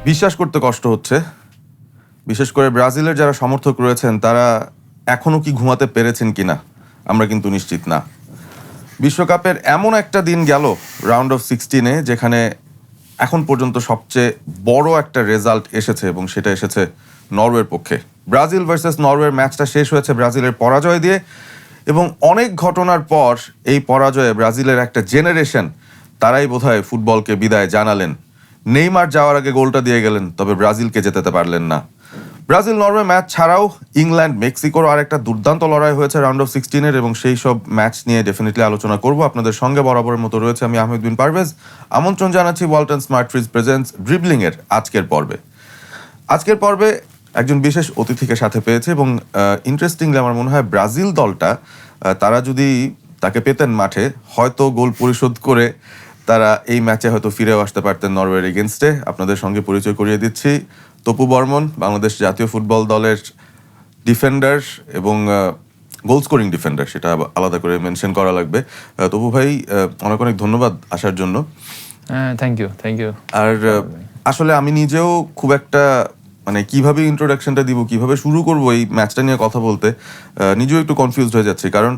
বিশ্বাস করতে কষ্ট হচ্ছে, বিশেষ করে ব্রাজিলের যারা সমর্থক রয়েছেন তারা এখনও কি ঘুমাতে পেরেছেন কিনা আমরা কিন্তু নিশ্চিত না। বিশ্বকাপের এমন একটা দিন গেল রাউন্ড অফ 16-এ যেখানে এখন পর্যন্ত সবচেয়ে বড় একটা রেজাল্ট এসেছে এবং সেটা এসেছে নরওয়ের পক্ষে। ব্রাজিল ভার্সেস নরওয়ের ম্যাচটা শেষ হয়েছে ব্রাজিলের পরাজয় দিয়ে এবং অনেক ঘটনার পর এই পরাজয়ে ব্রাজিলের একটা জেনারেশন তারাই বোধহয় ফুটবলকে বিদায় জানালেন। নেইমার যাওয়ার আগে গোলটা দিয়ে গেলেন, তবে ব্রাজিলকে জেতাতে পারলেন না। ব্রাজিল নরওয়ে ম্যাচ ছাড়াও ইংল্যান্ড মেক্সিকোর আর একটা দুর্দান্ত লড়াই হয়েছে রাউন্ড অফ 16-এর এবং সেই সব ম্যাচ নিয়ে ডেফিনেটলি আলোচনা করব। আপনাদের সঙ্গে বরাবরের মতো রয়েছে আমি আহমেদ বিন পারভেজ। আমন্ত্রণ জানাচ্ছি ওয়ালটন স্মার্ট ফ্রিজ প্রেজেন্টস ড্রিবলিংয়ের আজকের পর্বে একজন বিশেষ অতিথিকে সাথে পেয়েছে এবং ইন্টারেস্টিংলি আমার মনে হয় ব্রাজিল দলটা তারা যদি তাকে পেতেন মাঠে হয়তো গোল পরিশোধ করে তারা এই ম্যাচে হয়তো ফিরেও আসতে পারতেন নরওয়ের এগেনস্টে। আপনাদের সঙ্গে পরিচয় করিয়ে দিচ্ছি তপু বর্মন, বাংলাদেশ জাতীয় ফুটবল দলের ডিফেন্ডার এবং গোল স্কোরিং ডিফেন্ডার, সেটা আলাদা করে মেনশন করা লাগবে। তপু ভাই, অনেক অনেক ধন্যবাদ আসার জন্য। Thank you. আর আসলে আমি নিজেও খুব একটা কিভাবে ইন্ট্রোডাকশনটা দিব, কিভাবে শুরু করব এই ম্যাচটা নিয়ে কথা বলতে নিজেও একটু কনফিউজড হয়ে যাচ্ছি, কারণ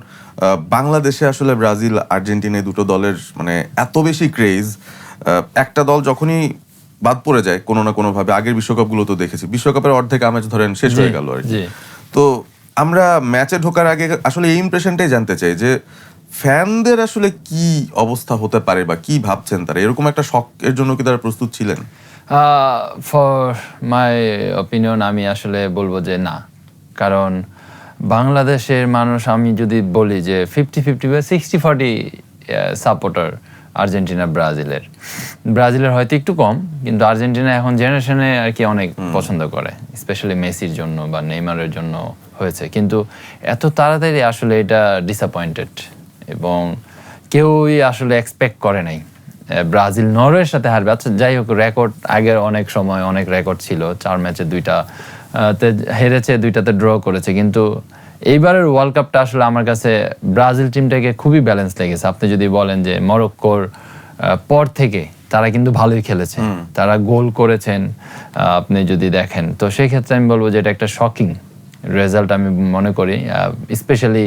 বাংলাদেশে আসলে ব্রাজিল আর্জেন্টিনা দুটো দলের এত বেশি ক্রেজ। একটা দল যখনই বাদ পড়ে যায় কোনো না কোনোভাবে, আগের বিশ্বকাপগুলো তো দেখেছি, বিশ্বকাপের অর্ধেক আমেজ ধরেন শেষ হয়ে গেল আর কি। তো আমরা ম্যাচে ঢোকার আগে আসলে এই ইমপ্রেশনটাই জানতে চাই যে ফ্যানদের আসলে কি অবস্থা হতে পারে বা কি ভাবছেন তারা, এরকম একটা শকের জন্য কি তারা প্রস্তুত ছিলেন? ফর মাই অপিনিয়ন আমি আসলে বলবো যে না, কারণ বাংলাদেশের মানুষ, আমি যদি বলি যে 50-50 বা 60-40 সাপোর্টার আর্জেন্টিনা ব্রাজিলের হয়তো একটু কম, কিন্তু আর্জেন্টিনা এখন জেনারেশনে আর কি অনেক পছন্দ করে, স্পেশালি মেসির জন্য বা নেইমারের জন্য হয়েছে। কিন্তু এত তাড়াতাড়ি আসলে এটা ডিসঅ্যাপয়েন্টেড এবং কেউই আসলে এক্সপেক্ট করে নাই ব্রাজিল নরওয়ের সাথে হারবে। আচ্ছা যাই হোক, রেকর্ড আগের অনেক সময় অনেক রেকর্ড ছিল, 4 ম্যাচে 2তে হেরেছে, 2টাতে ড্র করেছে, কিন্তু এইবারের ওয়ার্ল্ড কাপটা আসলে আমার কাছে ব্রাজিল টিমটাকে খুবই ব্যালেন্স লেগেছে। আপনি যদি বলেন যে মরক্কোর পর থেকে তারা কিন্তু ভালোই খেলেছে, তারা গোল করেছেন আপনি যদি দেখেন, তো সেই ক্ষেত্রে আমি বলবো যে এটা একটা শকিং রেজাল্ট আমি মনে করি, স্পেশালি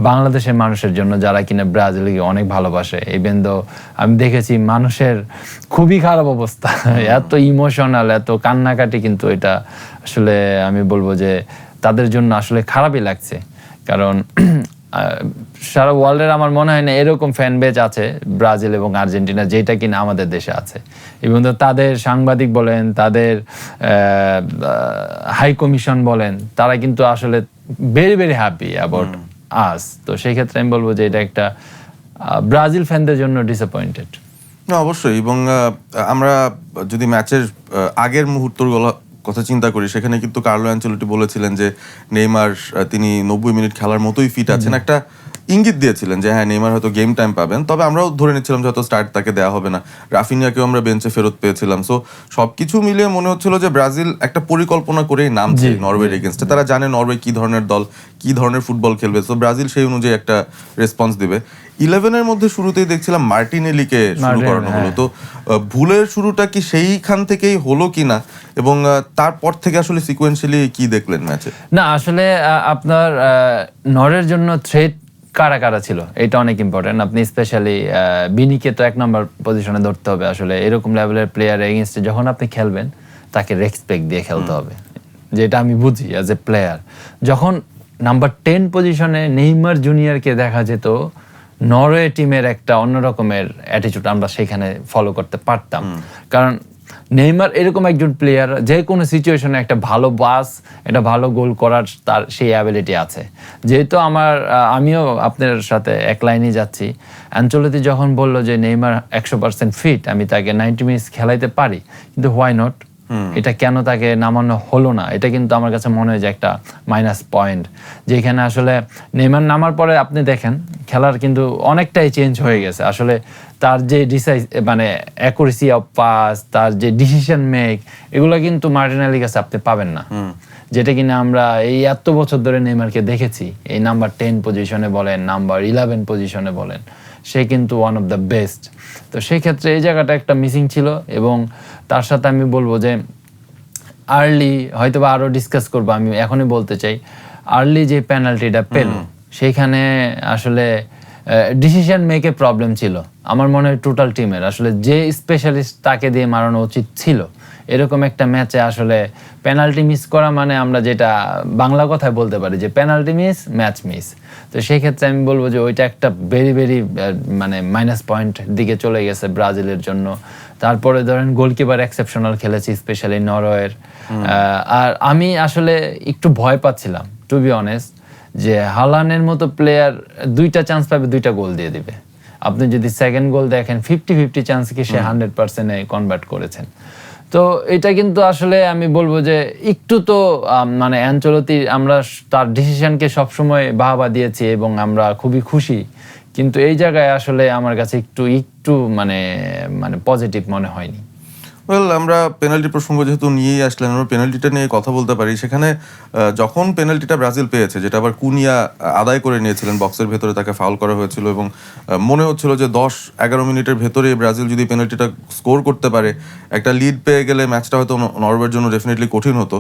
বাংলাদেশের মানুষের জন্য যারা কিনা ব্রাজিলকে অনেক ভালোবাসে। ইভেন দো আমি দেখেছি মানুষের খুবই খারাপ অবস্থা, এত ইমোশনাল, এত কান্নাকাটি, কিন্তু এটা আসলে আমি বলবো যে তাদের জন্য আসলে খারাপই লাগছে, কারণ সারা ওয়ার্ল্ডের আমার মনে হয় না এরকম ফ্যান বেজ আছে ব্রাজিল এবং আর্জেন্টিনা যেটা কিনা আমাদের দেশে আছে। এবং তাদের সাংবাদিক বলেন, তাদের হাই কমিশন বলেন, তারা কিন্তু আসলে very very happy about us. তো সেই ক্ষেত্রে আমি বলবো যে এটা একটা ব্রাজিল ফ্যানদের জন্য ডিসঅ্যাপয়েন্টেড। না অবশ্যই, এবং আমরা যদি ম্যাচের আগের মুহূর্তগুলো কথা চিন্তা করি, সেখানে কিন্তু কার্লো অ্যানচেলোটি বলেছিলেন যে নেইমার তিনি 90 মিনিট খেলার মতোই ফিট আছেন, একটা ইঙ্গিত দিয়েছিলেন যে হ্যাঁ নেইমার হয়তো গেম টাইম পাবেন, তবে আমরাও ধরে নিচ্ছিলাম যে হয়তো স্টার্ট তাকে দেওয়া হবে না। রাফিনিয়াকেও আমরা বেঞ্চে ফেরত পেয়েছিলাম। সো সবকিছু মিলিয়ে মনে হচ্ছিল যে ব্রাজিল একটা পরিকল্পনা করেই নামছে নরওয়ের এগেনস্টে। তারা জানে নরওয়ে কি ধরনের দল, কি ধরনের ফুটবল খেলবে, সো ব্রাজিল সেই অনুযায়ী একটা রেসপন্স দিবে। 11-এর মধ্যে শুরুতেই দেখছিলাম মার্টিনেলিকে শুরু করানো হলো, তো ভুলের শুরুটা কি সেইখান থেকেই হলো কিনা, এবং তারপর থেকে আসলে সিকোয়েন্সিয়ালি কি দেখলেন ম্যাচে? না আসলে আপনার নরওয়ের জন্য থ্রেট কারা কারা ছিল এটা অনেক ইম্পর্টেন্ট। আপনি স্পেশালি বিনিকে তো 1 নম্বর পজিশনে ধরতে হবে। আসলে এরকম লেভেলের প্লেয়ার এগেইনস্টে যখন আপনি খেলবেন তাকে রেসপেক্ট দিয়ে খেলতে হবে, যেটা আমি বুঝি অ্যাজ এ প্লেয়ার। যখন নাম্বার 10 পজিশনে নেইমার জুনিয়রকে দেখা যেত, নরওয়ে টিমের একটা অন্যরকমের অ্যাটিটিউড আমরা সেখানে ফলো করতে পারতাম, কারণ নেইমার এরকম একজন প্লেয়ার যে কোনো সিচুয়েশনে একটা ভালো বাস, একটা ভালো গোল করার তার সেই অ্যাবিলিটি আছে। যেহেতু আমিও আপনার সাথে এক লাইনেই যাচ্ছি, অ্যানচেলোটি যখন বললো যে নেইমার 100% ফিট, আমি তাকে 90 মিনিটস খেলাইতে পারি, কিন্তু হোয়াই নট, এটা কেন তাকে নামানো হলো না, এটা কিন্তু আমার কাছে মনে হয় যে একটা মাইনাস পয়েন্ট। যেখানে আসলে নেইমার নামার পরে আপনি দেখেন খেলার কিন্তু অনেকটাই চেঞ্জ হয়ে গেছে। আসলে তার যে অ্যাকুরেসি অফ পাস, তার যে ডিসিশন মেক, এগুলো কিন্তু মার্টিনেলির কাছে আপনি পাবেন না, যেটা কিনা আমরা এই এত বছর ধরে নেইমারকে দেখেছি। এই নাম্বার 10 পজিশনে বলেন, নাম্বার 11 পজিশনে বলেন, সে কিন্তু ওয়ান অফ দ্য বেস্ট। তো সেই ক্ষেত্রে এই জায়গাটা একটা মিসিং ছিল। এবং তার সাথে আমি বলবো যে আর্লি হয়তো বা আরো ডিসকাস করবো, আমি এখনই বলতে চাই আর্লি যে পেনাল্টিটা পেল সেইখানে আসলে ডিসিশন মেকে প্রবলেম ছিল আমার মনে হয় টোটাল টিমের। আসলে যে স্পেশালিস্ট তাকে দিয়ে মারানো উচিত ছিল, এরকম একটা ম্যাচে আসলে পেনাল্টি মিস করা মানে আমরা যেটা বাংলা কথায় বলতে পারি যে পেনাল্টি মিস ম্যাচ মিস। তো সেই ক্ষেত্রে আমি বলবো যে ওইটা একটা ভেরি মানে মাইনাস পয়েন্ট দিকে চলে গেছে ব্রাজিলের জন্য। তারপরে ধরেন গোলকিপার এক্সেপশনাল খেলেছে স্পেশালি নরওয়ের। আর আমি আসলে একটু ভয় পাচ্ছিলাম টু বি অনেস্ট যে হালানের মতো প্লেয়ার 2টা চান্স পাবে 2টা গোল দিয়ে দিবে। আপনি যদি সেকেন্ড গোল দেখেন 50-50 চান্স কি সে 100%-এ কনভার্ট করেছেন। তো এটা কিন্তু আসলে আমি বলবো যে একটু তো মানে অ্যানচেলত্তি আমরা তার ডিসিশনকে সবসময় বাহবা দিয়েছি এবং আমরা খুবই খুশি, কিন্তু এই জায়গায় আসলে আমার কাছে একটু মানে পজিটিভ মনে হয়নি। ওয়েল, আমরা পেনাল্টি প্রসঙ্গ যেহেতু নিয়েই আসলেন, আমরা পেনাল্টিটা নিয়ে কথা বলতে পারি। সেখানে যখন পেনাল্টিটা ব্রাজিল পেয়েছে, যেটা আবার কুনিয়া আদায় করে নিয়েছিলেন, বক্সের ভেতরে তাকে ফাউল করা হয়েছিল এবং মনে হচ্ছিল যে 10-11 মিনিটের ভেতরে ব্রাজিল যদি পেনাল্টিটা স্কোর করতে পারে, একটা লিড পেয়ে গেলে ম্যাচটা হয়তো নরওয়ের জন্য ডেফিনেটলি কঠিন হতো।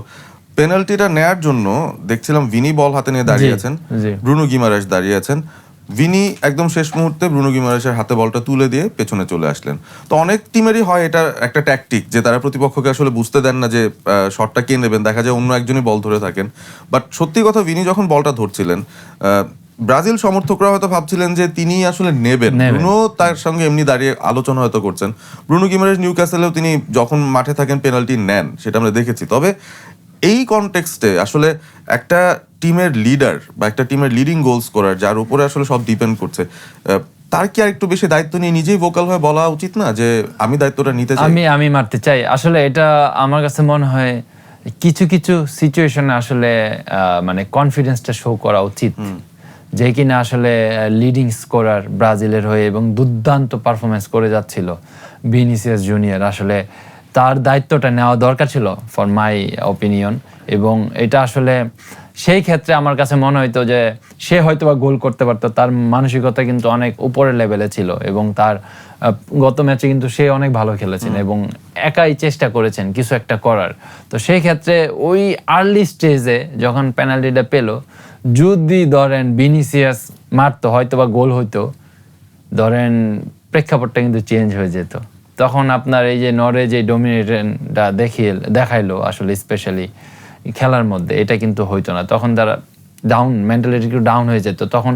পেনাল্টিটা নেয়ার জন্য দেখছিলাম ভিনি বল হাতে নিয়ে দাঁড়িয়ে আছেন, ব্রুনো গিমারেশ দাঁড়িয়ে আছেন। ভিনি একদম শেষ মুহূর্তে ব্রুনো গিমারেশের হাতে বলটা তুলে দিয়ে পেছনে চলে আসলেন। তো অনেক টিমেরই হয় এটা একটা ট্যাকটিক যে তারা প্রতিপক্ষকে আসলে বুঝতে দেন না যে শটটা কে নেবেন, দেখা যায় অন্য একজনই বল ধরে থাকেন। বাট সত্যি কথা, ভিনি যখন বলটা ধরছিলেন, ব্রাজিল সমর্থকরা হয়তো ভাবছিলেন যে তিনি আসলে নেবেন, ব্রুনো তার সঙ্গে এমনি দাঁড়িয়ে আলোচনা হয়তো করছেন। ব্রুনো গিমারেশ নিউক্যাসলেও তিনি যখন মাঠে থাকেন পেনাল্টি নেন, সেটা আমরা দেখেছি। তবে এই কনটেক্সটে আসলে একটা টিমের লিডার বা একটা টিমের লিডিং গোল স্কোরার, যার উপরে আসলে সব ডিপেন্ড করছে, তার কি আর একটু বেশি দায়িত্ব নিয়ে নিজেই ভোকাল হয়ে বলা উচিত না যে আমি দায়িত্বটা নিতে চাই, আমি মারতে চাই? আসলে এটা আমার কাছে মনে হয় কিছু সিচুয়েশনে আসলে মানে কনফিডেন্সটা শো করা উচিত, যে কিনা আসলে লিডিং স্কোরার ব্রাজিলের হয়ে এবং দুর্দান্ত পারফরমেন্স করে যাচ্ছিল ভিনিসিয়াস জুনিয়র। আসলে তার দায়িত্বটা নেওয়া দরকার ছিল ফর মাই অপিনিয়ন। এবং এটা আসলে সেই ক্ষেত্রে আমার কাছে মনে হইতো যে সে হয়তো বা গোল করতে পারতো, তার মানসিকতা কিন্তু অনেক উপরের লেভেলে ছিল এবং তার গত ম্যাচে কিন্তু সে অনেক ভালো খেলেছেন এবং একাই চেষ্টা করেছেন কিছু একটা করার। তো সেই ক্ষেত্রে ওই আর্লি স্টেজে যখন পেনাল্টিটা পেলো, যদি ধরেন ভিনিসিয়াস মারতো হয়তো বা গোল হইতো, ধরেন প্রেক্ষাপটটা কিন্তু চেঞ্জ হয়ে যেত। তখন আপনার এই যে নরওয়ে যে ডোমিনেশনটা দেখাইলো আসলে স্পেশালি খেলার মধ্যে, এটা কিন্তু হইতো না। তখন তারা মেন্টালিটি একটু ডাউন হয়ে যেত। তখন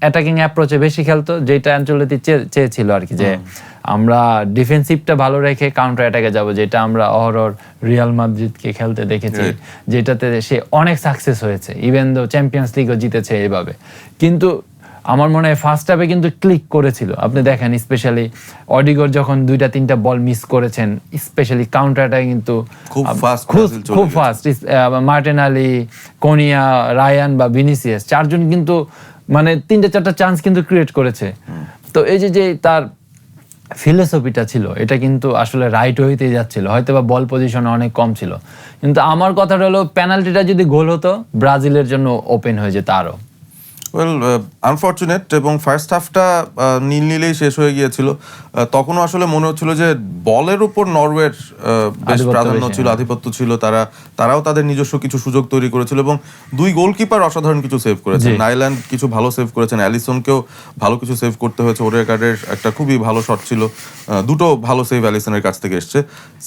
অ্যাটাকিং অ্যাপ্রোচে বেশি খেলতো, যেটা অ্যানচেলত্তি চেয়েছিল আর কি, যে আমরা ডিফেন্সিভটা ভালো রেখে কাউন্টার অ্যাটাকে যাব, যেটা আমরা অহরহ রিয়াল মাদ্রিদকে খেলতে দেখেছি, যেটাতে সে অনেক সাকসেস হয়েছে, ইভেন দো চ্যাম্পিয়ন্স লিগও জিতেছে এইভাবে। কিন্তু আমার মনে হয় ফার্স্ট হাফে কিন্তু ক্লিক করেছিল। আপনি দেখেন স্পেশালি অডিগর যখন 2-3টা বল মিস করেছেন, স্পেশালি কাউন্টার অ্যাটাকে কিন্তু খুব ফাস্ট মার্টিনালি, কোনিয়া, রায়ান বা ভিনিসিয়াস চারজন কিন্তু মানে 3-4টা চান্স কিন্তু ক্রিয়েট করেছে। তো এই যে তার ফিলোসফিটা ছিল, এটা কিন্তু আসলে রাইট ওয়েতেই যাচ্ছিল, হয়তো বা বল পজিশনে অনেক কম ছিল। কিন্তু আমার কথাটা হলো পেনাল্টিটা যদি গোল হতো ব্রাজিলের জন্য ওপেন হয়ে যেত আরো। Well, unfortunate. এবং ফার্স্ট হাফটা নীলেই শেষ হয়ে গিয়েছিল। তখনও আসলে মনে হচ্ছিল যে বলের উপর নরওয়ের বেশ প্রাধান্য ছিল, আধিপত্য ছিল। তারাও তাদের নিজস্ব কিছু সুযোগ তৈরি করেছিল এবং 2 গোলকিপার অসাধারণ কিছু সেভ করেছেন। নাইল্যান্ড কিছু ভালো সেভ করেছেন, অ্যালিসনকেও ভালো কিছু সেভ করতে হয়েছে। ওডেগার্ডের একটা খুবই ভালো শট ছিল, 2টো ভালো সেভ অ্যালিসনের কাছ থেকে এসছে।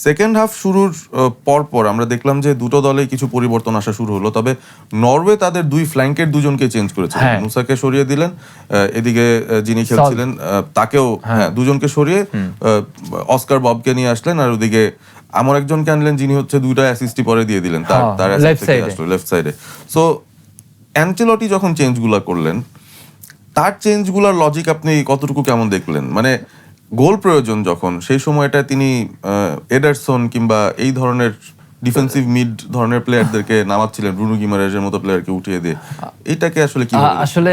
সেকেন্ড হাফ শুরুর পরপর আমরা দেখলাম যে দুটো দলেই কিছু পরিবর্তন আসা শুরু হলো। তবে নরওয়ে তাদের 2 ফ্ল্যাঙ্কের 2জনকে চেঞ্জ করেছে। মুসাকে সরিয়ে দিলেন, এদিকে যিনি খেলছিলেন তাকেও 2জনকে সরিয়ে অস্কার ববকে নিয়ে আসলেন, আর ওদিকে এমন একজনকে আনলেন যিনি হচ্ছে 2টা অ্যাসিস্টই পরে দিয়ে দিলেন, তার লেফট সাইডে। সো অ্যানচেলত্তি যখন চেঞ্জগুলো করলেন, তার চেঞ্জগুলোর লজিক আপনি কতটুকু কেমন দেখলেন? মানে গোল প্রয়োজন যখন, সেই সময়টা তিনি এডারসন কিংবা এই ধরনের ডিফেন্সিভ মিড ধরনের প্লেয়ারদেরকে নামাচ্ছিলেন, ব্রুনো গিমারেজের মতো প্লেয়ারকে উঠিয়ে দিয়ে। এটাকে আসলে কি আসলে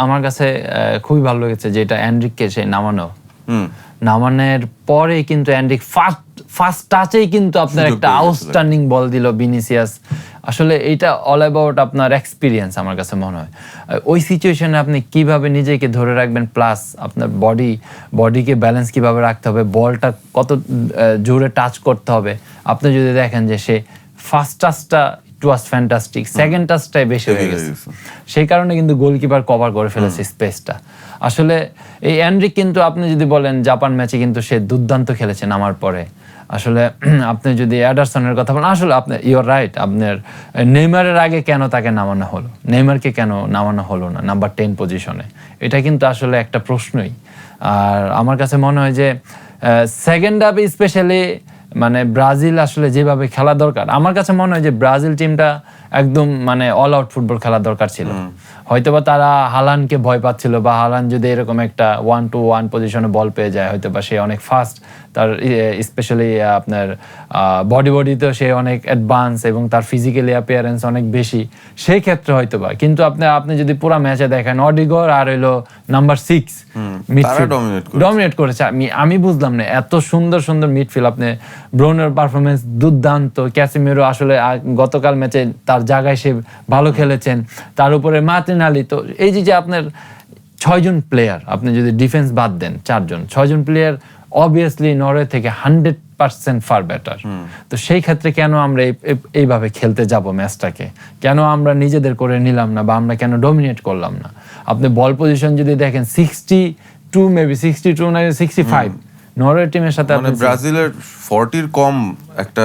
আমার কাছে খুবই ভালো লেগেছে যে এটা এনরিককে সে নামানোর পরে কিন্তু এনরিক ফার্স্ট টাচেই কিন্তু আপনার একটা আউটস্ট্যান্ডিং বল দিল ভিনিসিয়াস। আসলে এইটা অল অ্যাবাউট আপনার এক্সপিরিয়েন্স আমার কাছে মনে হয়। ওই সিচুয়েশনে আপনি কিভাবে নিজেকে ধরে রাখবেন, প্লাস আপনার বডিকে ব্যালেন্স কিভাবে রাখতে হবে, বলটা কত জোরে টাচ করতে হবে। আপনি যদি দেখেন যে সে ফার্স্ট টাচটা ইট ওয়াজ ফ্যান্টাস্টিক, সেকেন্ড টাচটাই বেশি হয়ে গেছে, সেই কারণে কিন্তু গোলকিপার কভার করে ফেলেছে স্পেসটা। আসলে এই এনরিক কিন্তু আপনি যদি বলেন জাপান ম্যাচে কিন্তু সে দুর্দান্ত খেলেছে নামার পরে। আসলে আপনি যদি এডারসনের কথা বলেন, আসলে আপনি ইউর রাইট, আপনার নেইমারের আগে কেন তাকে নামানো হলো, নেইমারকে কেন নামানো হলো না নাম্বার 10 পজিশনে, এটা কিন্তু আসলে একটা প্রশ্নই। আর আমার কাছে মনে হয় যে সেকেন্ড হাফে স্পেশালি মানে ব্রাজিল আসলে যেভাবে খেলা দরকার, আমার কাছে মনে হয় যে ব্রাজিল টিমটা একদম মানে অল আউট ফুটবল খেলা দরকার ছিল। হয়তোবা তারা হালানকে ভয় পাচ্ছিল, বা হালান যদি এরকম একটা 1-to-1 পজিশনে বল পেয়ে যায়, হয়তোবা সে অনেক ফাস্ট, তার স্পেশালি আপনার বডিতেও সে অনেক অ্যাডভান্স এবং তার ফিজিক্যালি অ্যাপিয়ারেন্স অনেক বেশি, সেই ক্ষেত্রে হয়তোবা। কিন্তু আপনি যদি পুরো ম্যাচে দেখেন, অডিগর আর হইলো নাম্বার 6 মিডফিল্ড ডমিনেট করেছে। আমি বুঝলাম না, এত সুন্দর সুন্দর মিডফিল্ড, আপনি ব্রুনোর পারফরমেন্স দুর্দান্ত, ক্যাসিমিরো আসলে গতকাল ম্যাচে তার জায়গায় সে ভালো খেলেছেন, তার উপরে মার্টিনেলি। তো এই যে আপনার 6 জন প্লেয়ার, আপনি যদি ডিফেন্স বাদ দেন 4 জন, 6 জন প্লেয়ার অবভিয়াসলি নরওয়ে থেকে 100% ফার বেটার। তো সেই ক্ষেত্রে কেন আমরা এইভাবে খেলতে যাব ম্যাচটাকে, কেন আমরা নিজেদের করে নিলাম না, বা আমরা কেন ডমিনেট করলাম না? আপনি বল পজিশন যদি দেখেন 62 মেবি 62 না 65 নরওয়ে টিমের সাথে, মানে ব্রাজিলের 40 কম একটা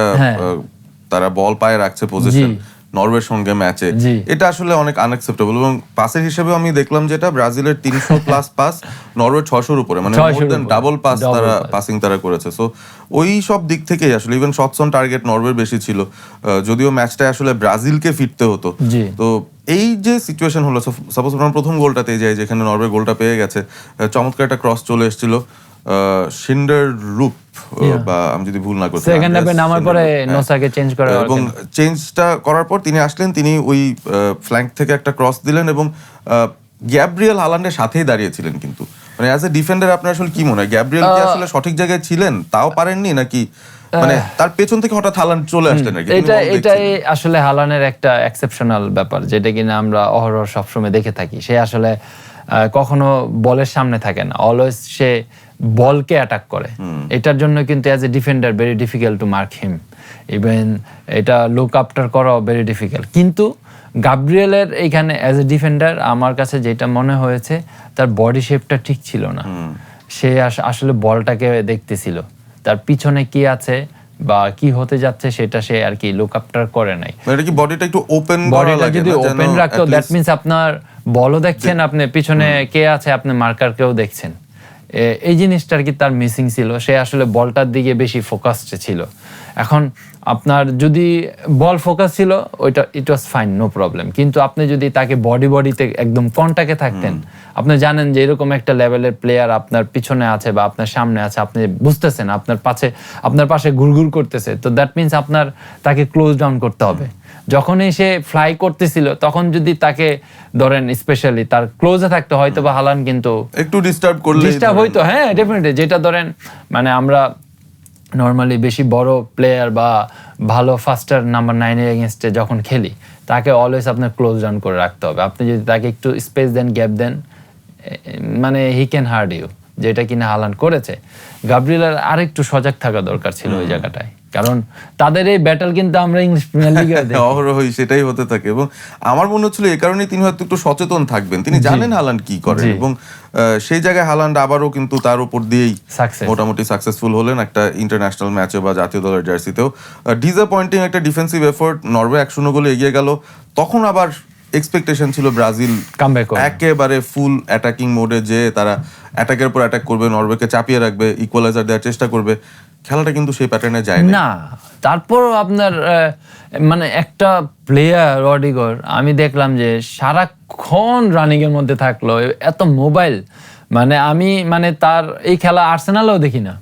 তারা বল পায়ে রাখছে পজিশন নরওয়ের সঙ্গে ম্যাচে। এটা আসলে অনেক আনএক্সেপ্টেবল। এবং পাসের হিসেবে আমি দেখলাম যেটা ব্রাজিলের 300 প্লাস পাস, নরওয়ে 600-র উপরে, মানে মোর দেন ডাবল পাস তারা পাসিং তারা করেছে। সো ওই সব দিক থেকেই আসলে ইভেন শটস অন টার্গেট নরওয়ের বেশি ছিল, যদিও ম্যাচটা আসলে ব্রাজিলকে ফিরতে হতো। তো এই যে সিচুয়েশন হলো, সাপোজ আমরা প্রথম গোলটাতে যাই যেখানে নরওয়ে গোলটা পেয়ে গেছে, চমৎকার একটা ক্রস চলে এসেছিল শিন্ডার রূপ, বা আমি যদি ভুল না করি সেকেন্ড হাফে নামার পরে নোসাকে চেঞ্জ করা, এবং চেঞ্জটা করার পর তিনি আসলেন, তিনি ওই ফ্ল্যাঙ্ক থেকে একটা ক্রস দিলেন, এবং গ্যাব্রিয়েল হালান্ডের সাথেই দাঁড়িয়েছিলেন। কিন্তু মানে অ্যাজ এ ডিফেন্ডার আপনার আসলে কি মনে হয়, গ্যাব্রিয়েল কি আসলে সঠিক জায়গায় ছিলেন, তাও পারেননি, নাকি মানে তার পেছন থেকে হঠাৎ হালান্ড চলে আসলেন নাকি? এটাই আসলে হালানের একটা এক্সেপশনাল ব্যাপার, যেটা কিনা আমরা অহরহ সবসময় দেখে থাকি। সে আসলে কখনো বলের সামনে থাকে না, অলওয়েজ সে বলকে অ্যাটাক করে। এটার জন্য কিন্তু as a defender very difficult to mark him, even এটা লুক আফটার করাও ভেরি ডিফিকাল্ট। কিন্তু গাব্রিয়েলের এইখানে অ্যাজ এ ডিফেন্ডার আমার কাছে যেটা মনে হয়েছে, তার বডি শেপটা ঠিক ছিল না। সে আসলে বলটাকে দেখতেছিল, তার পিছনে কি আছে বা কি হতে যাচ্ছে সেটা সে আর কি লুক আফটার করে নাই। এটা কি বডিটা একটু ওপেন, বডিটা যদি ওপেন রাখতো, দ্যাট মিন্স আপনার বলও দেখছেন, আপনি পিছনে কে আছে আপনি মার্কারকেও দেখছেন। এই জিনিসটা আর কি তার মিসিং ছিল। সে আসলে বলটার দিকে বেশি ফোকাসড ছিল। এখন আপনার যদি বল ফোকাস ছিল, ওইটা ইট ওয়াজ ফাইন, নো প্রবলেম। কিন্তু আপনি যদি তাকে বডিতে একদম কন্টাক্টে থাকতেন, আপনি জানেন যে এরকম একটা লেভেলের প্লেয়ার আপনার পিছনে আছে বা আপনার সামনে আছে, আপনি বুঝতেছেন আপনার পাশে ঘুরঘুর করতেছে, তো দ্যাট মিন্স আপনার তাকে ক্লোজ ডাউন করতে হবে। যখনই সে ফ্লাই করতেছিল, তখন যদি তাকে ধরেন স্পেশালি তার ক্লোজে থাকতে, হয়তো বা হালান কিন্তু একটু ডিস্টার্ব হইতো। হ্যাঁ, ডেফিনেটলি। যেটা ধরেন মানে আমরা নর্মালি বেশি বড় প্লেয়ার বা ভালো ফাস্টার নাম্বার 9 এর এগেইনস্টে যখন খেলি, তাকে অলওয়েজ আপনার ক্লোজ ডাউন করে রাখতে হবে। আপনি যদি তাকে একটু স্পেস দেন, গ্যাপ দেন, মানে হি ক্যান হার্ড ইউ, যেটা কিনা হালান্ড করেছে। গাব্রিয়েলের আরেকটু সজাগ থাকা দরকার ছিল ওই জায়গাটায়, কারণ তাদের এই ব্যাটল কিন্তু আমরা ইংলিশ প্রিমিয়ার লিগে অহরহই সেটাই হতে থাকে। এবং আমার মনে হচ্ছিল এই কারণেই তিনি হয়তো একটু সচেতন থাকবেন, তিনি জানেন হালান্ড কি করেন, এবং সেই জায়গায় হালান্ড আবারও কিন্তু তার উপর দিয়েই মোটামুটি সাকসেসফুল হলেন একটা ইন্টারন্যাশনাল ম্যাচে বা জাতীয় দলের জার্সিতেও। ডিসঅ্যাপয়েন্টিং একটা ডিফেন্সিভ এফোর্ট, নরওয়ে 1-0 গোলে এগিয়ে গেল। তখন আবার এক্সপেকটেশন ছিল ব্রাজিল একেবারে ফুল অ্যাটাকিং মোডে, যে তারা অ্যাটাকের পর অ্যাটাক করবে, নরওয়েকে চাপিয়ে রাখবে, ইকুয়ালাইজার দেওয়ার চেষ্টা করবে। খেলাটা কিন্তু সেই প্যাটার্নে যায় না। তারপরও আপনার মানে একটা প্লেয়ার অডিগর, আমি দেখলাম যে সারাক্ষণ রানিং এর মধ্যে থাকলো, এত মোবাইল। মানে তার এই খেলা আর্সেনালেও দেখি না।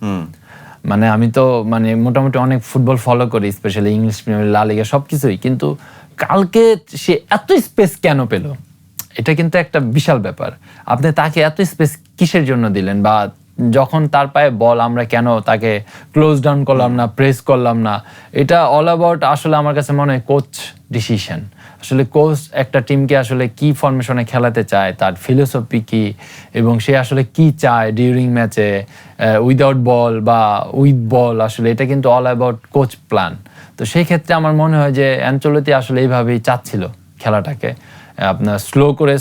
মানে আমি তো মানে মোটামুটি অনেক ফুটবল ফলো করি, স্পেশালি ইংলিশ প্রিমিয়ার, লা লিগা সবকিছুই, কিন্তু কালকে সে এত স্পেস কেন পেল, এটা কিন্তু একটা বিশাল ব্যাপার। আপনি তাকে এত স্পেস কিসের জন্য দিলেন, বা যখন তার পায়ে বল আমরা কেন তাকে ক্লোজ ডাউন করলাম না, প্রেস করলাম না? এটা অল অ্যাবাউট আসলে আমার কাছে মনে হয় কোচ ডিসিশন। আসলে কোচ একটা টিমকে আসলে কি ফরমেশনে খেলাতে চায়, তার ফিলোসফি কি, এবং সে আসলে কি চায় ডিউরিং ম্যাচে, উইদাউট বল বা উইথ বল, আসলে এটা কিন্তু অল অ্যাবাউট কোচ প্ল্যান। তো সেই ক্ষেত্রে আমার মনে হয় যে অ্যানচেলত্তি আসলে এইভাবেই চাচ্ছিল খেলাটাকে, আপনার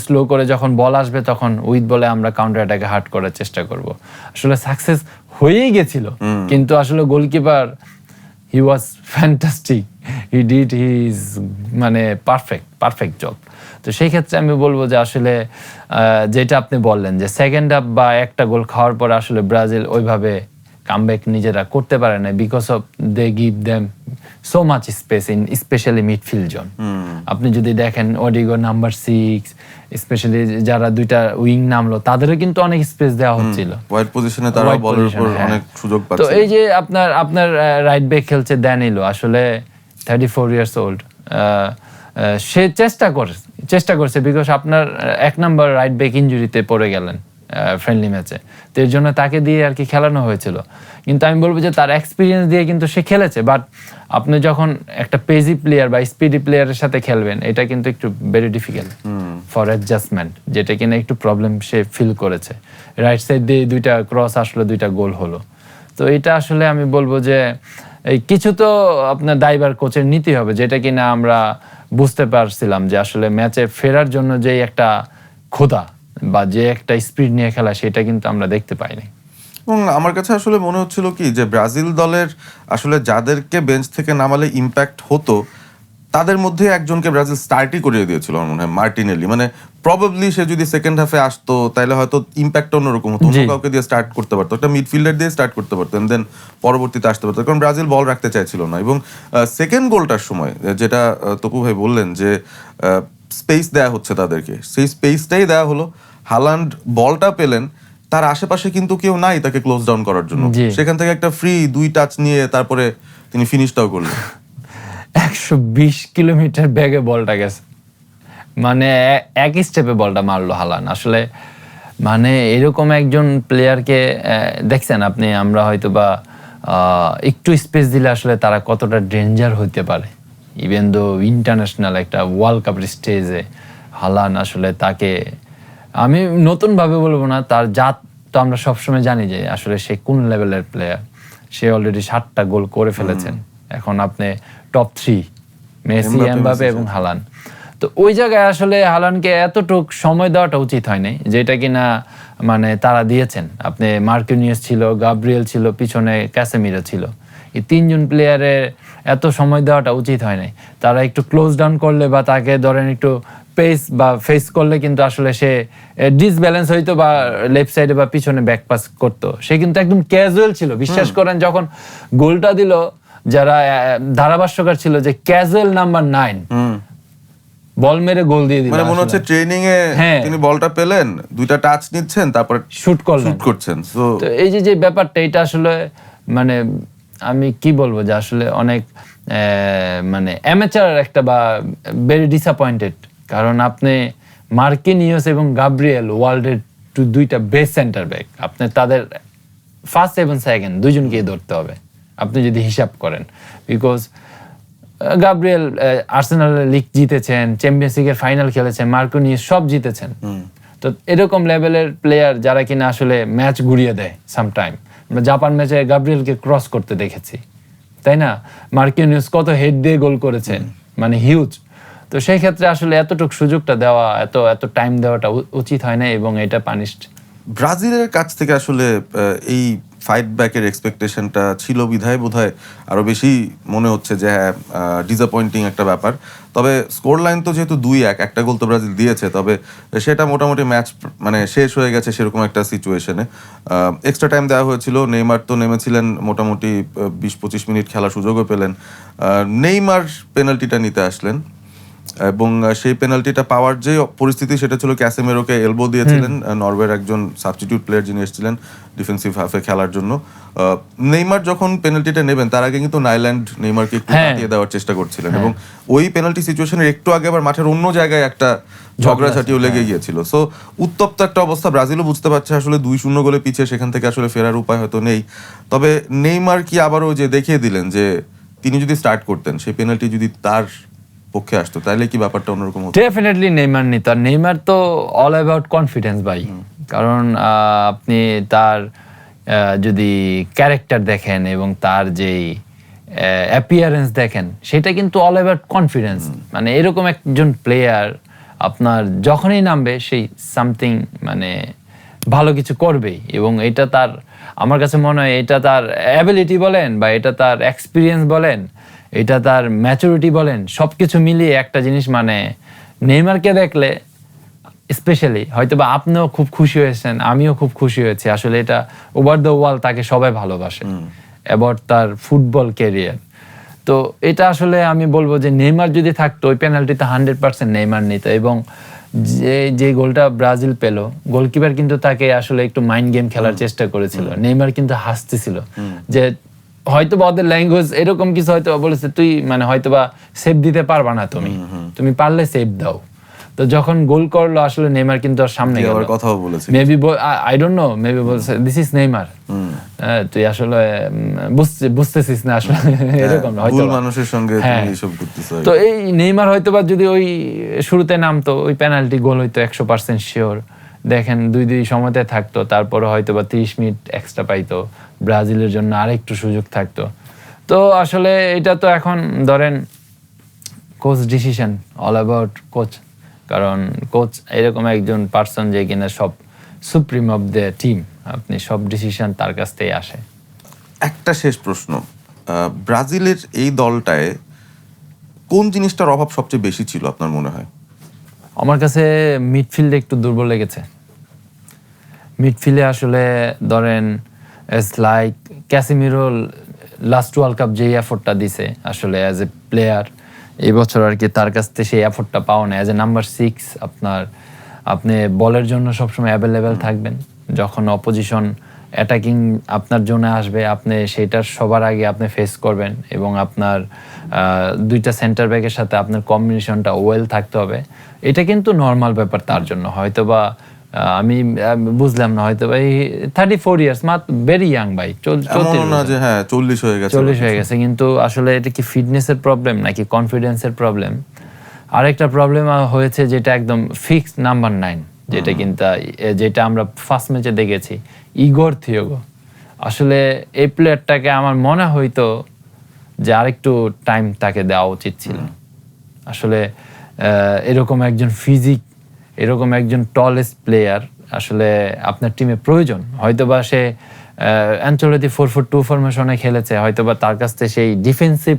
স্লো করে যখন বল আসবে তখন উইথ বলে আমরা কাউন্টার অ্যাটাকে হার্ট করার চেষ্টা করব। আসলে সাকসেস হয়েই গেছিল, কিন্তু আসলে goalkeeper he was fantastic, he did his মানে পারফেক্ট জব। তো সেই ক্ষেত্রে আমি বলবো যে আসলে যেটা আপনি বললেন যে সেকেন্ড হাফ বা একটা গোল খাওয়ার পর আসলে ব্রাজিল ওইভাবে কামব্যাক নিজেরা করতে পারে না, because of they give them so much space in specially midfield zone. আপনি যদি দেখেন ওডিগো নাম্বার 6, স্পেশালি যারা দুইটা উইং নামলো তাদেরও কিন্তু অনেক স্পেস দেওয়া হচ্ছিল, ওয়াইড পজিশনে তারা Wide বলের position, উপর হ্যাঁ। অনেক সুযোগ তো পাচ্ছে। এই যে আপনার রাইট ব্যাক খেলছে ড্যানিলো, আসলে 34 ইয়ার্স ওল্ড, সে চেষ্টা করছে বিকজ আপনার এক নাম্বার রাইট ব্যাক ইনজুরিতে পড়ে গেলেন ফ্রেন্ডলি ম্যাচে, তো এর জন্য তাকে দিয়ে আর কি খেলানো হয়েছিল। কিন্তু আমি বলবো যে তার এক্সপিরিয়েন্স দিয়ে কিন্তু সে খেলেছে, বাট আপনি যখন একটা পেজি প্লেয়ার বা স্পিডি প্লেয়ারের সাথে খেলবেন, এটা কিন্তু একটু ভেরি ডিফিকাল্ট ফর অ্যাডজাস্টমেন্ট, যেটা কিনা একটু প্রবলেম সে ফিল করেছে। রাইট সাইড দিয়ে দুইটা ক্রস আসলো, দুইটা গোল হলো। তো এটা আসলে আমি বলবো যে এই কিছু তো আপনার দায়ভার কোচের নিতে হবে, যেটা কিনা আমরা বুঝতে পারছিলাম যে আসলে ম্যাচে ফেরার জন্য যে একটা ক্ষুধা বা যে একটা স্পিড নিয়ে খেলা, সেটা কিন্তু আমরা দেখতে পাইনি। এবং আমার কাছে আসলে মনে হচ্ছিল কি যে ব্রাজিল দলের আসলে যাদেরকে বেঞ্চ থেকে নামালে ইম্প্যাক্ট হতো তাদের মধ্যে একজনকে ব্রাজিল স্টার্টই করিয়ে দিয়েছিল আমার মনে হয়, মার্টিনেলি। মানে প্রবাবলি সে যদি সেকেন্ড হাফে আসতো তাহলে হয়তো ইম্প্যাক্ট অন্যরকম হতো, অন্য কাউকে দিয়ে স্টার্ট করতে পারতো, একটা মিডফিল্ডার দিয়ে স্টার্ট করতে পারতো, দেন পরবর্তীতে আসতে পারতো, কারণ ব্রাজিল বল রাখতে চাইছিল না। এবং সেকেন্ড গোলটার সময় যেটা তপু ভাই বললেন যে স্পেস দেয়া হচ্ছে তাদেরকে, সেই স্পেসটাই দেয়া হলো। হালান্ড বলটা পেলেন, তার আশেপাশে কিন্তু কেউ নাই তাকে ক্লোজ ডাউন করার জন্য, সেখান থেকে একটা ফ্রি 2 টাচ নিয়ে তারপরে তিনি ফিনিশটাও করলেন। 120 কিলোমিটার বেগে বলটা গেছে, মানে এক স্টেপে বলটা মারলো হালান। আসলে মানে এরকম একজন প্লেয়ারকে দেখছেন আপনি, আমরা হয়তো বা একটু স্পেস দিলে আসলে তারা কতটা ডেঞ্জার হইতে পারে, ইভেন দো ইন্টারন্যাশনাল একটা ওয়ার্ল্ড কাপের স্টেজে হালান আসলে তাকে আমি নতুনভাবে বলবো না, তার জাত তো আমরা সবসময় জানি যে আসলে সে কোন লেভেলের প্লেয়ার। সে অলরেডি 7টা গোল করে ফেলেছেন, এখন আপনি টপ 3 মেসি, এমবাপে এবং হালান। তো ওই জায়গায় আসলে হালানকে এতটুক সময় দেওয়াটা উচিত হয়নি, যেটা কিনা মানে তারা দিয়েছেন। আপনি মার্কিনিয়াস ছিল, গাব্রিয়েল ছিল, পিছনে ক্যাসেমিরো ছিল, এই 3জন প্লেয়ারের এত সময় দেওয়াটা উচিত হয় নাই। তারা একটু ক্লোজ ডাউন করলে বা তাকে ধরেন একটু পেস বা ফেস করলে কিন্তু আসলে সে ডিসব্যালেন্স হইতো বা লেফট সাইডে বা পিছনে ব্যাক পাস করতো। সে কিন্তু একদম ক্যাজুয়াল ছিল, বিশ্বাস করেন যখন গোলটা দিল যারা ধারাভাষ্যকার ছিল যে ক্যাজুয়াল নাম্বার 9 বল মেরে গোল দিয়ে দিল। মানে মনে হচ্ছে ট্রেনিং এ তিনি বলটা পেলেন, 2টা টাচ নিচ্ছেন, তারপর শুট করছেন। তো এই যে ব্যাপারটা, এটা আসলে মানে আমি কি বলবো যে আসলে অনেক মানে অ্যামেচার একটা বা ভেরি ডিসঅ্যাপয়েন্টেড, কারণ আপনি মার্কিনিয়াস এবং গাব্রিয়েল ওয়ার্ল্ডের 2টা বেস্ট সেন্টার ব্যাক, আপনি তাদের ফার্স্ট এবং সেকেন্ড দুইজনকেই ধরতে হবে আপনি যদি হিসাব করেন। বিকজ গাব্রিয়েল আর্সেনালের লিগ জিতেছেন, চ্যাম্পিয়ন্স লিগের ফাইনাল খেলেছেন, মার্কিনিয়াস সব জিতেছেন। তো এরকম লেভেলের প্লেয়ার যারা কিনা আসলে ম্যাচ ঘুরিয়ে দেয় সামটাইম, আমরা জাপান ম্যাচে গাব্রিয়েলকে ক্রস করতে দেখেছি, তাই না? মার্কিনিয়াস কত হেড দিয়ে গোল করেছেন, মানে হিউজ। তো সেই ক্ষেত্রে আসলে এতটুকু সুযোগটা দেওয়া, এত টাইম দেওয়াটা উচিত হয় না, এবং এটা পানিশড। ব্রাজিলের কাছ থেকে আসলে এই ফাইট ব্যাকের এক্সপেকটেশনটা ছিল বিধায় বোধহয় আরো বেশি মনে হচ্ছে যে হ্যাঁ ডিসঅ্যাপয়েন্টিং একটা ব্যাপার। তবে স্কোর লাইন তো যেহেতু 2-1, একটা গোল তো ব্রাজিল দিয়েছে, তবে সেটা মোটামুটি ম্যাচ মানে শেষ হয়ে গেছে সেরকম একটা সিচুয়েশনে। এক্সট্রা টাইম দেওয়া হয়েছিল, নেইমার তো নেমেছিলেন, মোটামুটি 20-25 মিনিট খেলার সুযোগও পেলেন। নেইমার পেনাল্টিটা নিতে আসলেন, এবং সেই পেনাল্টিটা পাওয়ার যে পরিস্থিতি সেটা ছিল ক্যাসেমেরোকে এলবো দিয়েছিলেন নরওয়ের একজন সাবস্টিটিউট প্লেয়ার যিনি এসেছিলেন ডিফেন্সিভ হাফে খেলার জন্য। নেইমার যখন পেনাল্টিটা নেবেন তার আগে কিন্তু নাইল্যান্ড নেইমারকে একটু কাটিয়ে দেওয়ার চেষ্টা করছিলেন, এবং ওই পেনাল্টি সিচুয়েশনের একটু আগে আবার মাঠের অন্য জায়গায় একটা ঝগড়াঝাটিও লেগে গিয়েছিল। সো উত্তপ্ত একটা অবস্থা, ব্রাজিলও বুঝতে পারছে আসলে 2-0 গোলে পিছিয়ে সেখান থেকে আসলে ফেরার উপায় হয়তো নেই। তবে নেইমার কি আবারও যে দেখিয়ে দিলেন যে তিনি যদি স্টার্ট করতেন, সেই পেনাল্টি যদি তার পক্ষে আসতো, তাহলে কি ব্যাপারটা অন্যরকম হতো? ডেফিনেটলি নেইমার নিত। আর নেইমার তো অল অ্যাবাউট কনফিডেন্স ভাই। কারণ আপনি তার যদি ক্যারেক্টার দেখেন এবং তার যেই অ্যাপিয়ারেন্স দেখেন, সেটা কিন্তু অল অ্যাবাউট কনফিডেন্স। মানে এরকম একজন প্লেয়ার আপনার যখনই নামবে সেই সামথিং মানে ভালো কিছু করবেই। এবং এটা তার, আমার কাছে মনে হয় এটা তার অ্যাবিলিটি বলেন বা এটা তার এক্সপিরিয়েন্স বলেন, এটা তার ম্যাচুরিটি বলেন, সব কিছু মিলিয়ে একটা জিনিস মানে নেইমারকে দেখলে স্পেশালি হয়তো বা আপনিও খুব খুশি হয়েছেন, আমিও খুব খুশি হয়েছি। আসলে এটা ওভার দ্য ওয়ার্ল্ড তাকে সবাই ভালোবাসে অ্যাবাউট তার ফুটবল ক্যারিয়ার। তো এটা আসলে আমি বলবো যে নেইমার যদি থাকতো ওই পেনাল্টিতে 100% নেইমার নিত। এবং যে গোলটা ব্রাজিল পেল, গোলকিপার কিন্তু তাকে আসলে একটু মাইন্ড গেম খেলার চেষ্টা করেছিল। নেইমার কিন্তু হাসতেছিল যে হয়তো বা ওদের ল্যাঙ্গুয়েজ এরকম কিছু হয়তো বলেছে, তুই মানে হয়তো বা সেভ দিতে পারবা না, তুমি পারলে সেভ দাও। তো যখন গোল করলো আসলে নেইমার কিন্তু আর সামনে গেল, কথাও বলেছে maybe I don't know, maybe বলছে দিস ইজ নেইমার, তুই আসলে বুঝতেছিস না আসলে এরকম হয়তো মানুষের সঙ্গে তুমি এসব করতেছ। তো এই নেইমার হয়তোবা যদি ওই শুরুতে নামতো, ওই পেনাল্টি গোল হয়তো 100% শিওর। দেখেন 2-2 সময়তে থাকতো, তারপরে হয়তোবা 30 মিনিট এক্সট্রা পাইতো, ব্রাজিলের জন্য আরেকটু সুযোগ থাকতো। তো আসলে এটা তো এখন ধরেন coach decision, all about coach. কারণ কোচ এরকম একজন পার্সন যে কিনা সব সুপ্রিম অফ দ্য টিম, আপনি সব ডিসিশন তার কাছ থেকে আসে। একটা শেষ প্রশ্ন, ব্রাজিলের এই দলটায় কোন জিনিসটার অভাব সবচেয়ে বেশি ছিল আপনার মনে হয়? আমার কাছে মিডফিল্ডে একটু দুর্বল লেগেছে। মিডফিল্ডে আসলে ধরেন S like Casemiro last world cup যেই এফোর্টটা দিছে আসলে অ্যাজ এ প্লেয়ার, এই বছর আর কি তার কাছ থেকে সেই এফোর্টটা পাওয়া না। অ্যাজ এ নাম্বার 6 আপনি বলের জন্য সবসময় অ্যাভেলেবেল থাকবেন। যখন অপোজিশন অ্যাটাকিং আপনার জোনে আসবে, আপনি সেটার সবার আগে আপনি ফেস করবেন এবং আপনার দুইটা সেন্টার ব্যাকের সাথে আপনার কম্বিনেশনটা ওয়েল থাকতে হবে। এটা কিন্তু নর্মাল ব্যাপার তার জন্য। হয়তোবা আমি বুঝলাম না, হয়তো ভাই 34 ইয়ার্স, মাত্র ভেরি ইয়াং ভাই, 40 হয়ে গেছে। 40 হয়ে গেছে। কিন্তু আসলে এটা কি ফিটনেসের প্রবলেম নাকি কনফিডেন্সের প্রবলেম? আরেকটা প্রবলেম হয়েছে যেটা একদম ফিক্সড, নাম্বার 9, যেটা কিন্তু যেটা আমরা ফার্স্ট ম্যাচে দেখেছি, ইগোর থিওগো। আসলে এই প্লেয়ারটাকে আমার মনে হইতো যে আরেকটু টাইম তাকে দেওয়া উচিত ছিল। আসলে এরকম একজন ফিজিক, এরকম একজন টলেস্ট প্লেয়ার আসলে আপনার টিমে প্রয়োজন। হয়তোবা সে অ্যানচেলোটি 4-4-2 ফরমেশনে খেলেছে, হয়তোবা তার কাছ থেকে সেই ডিফেন্সিভ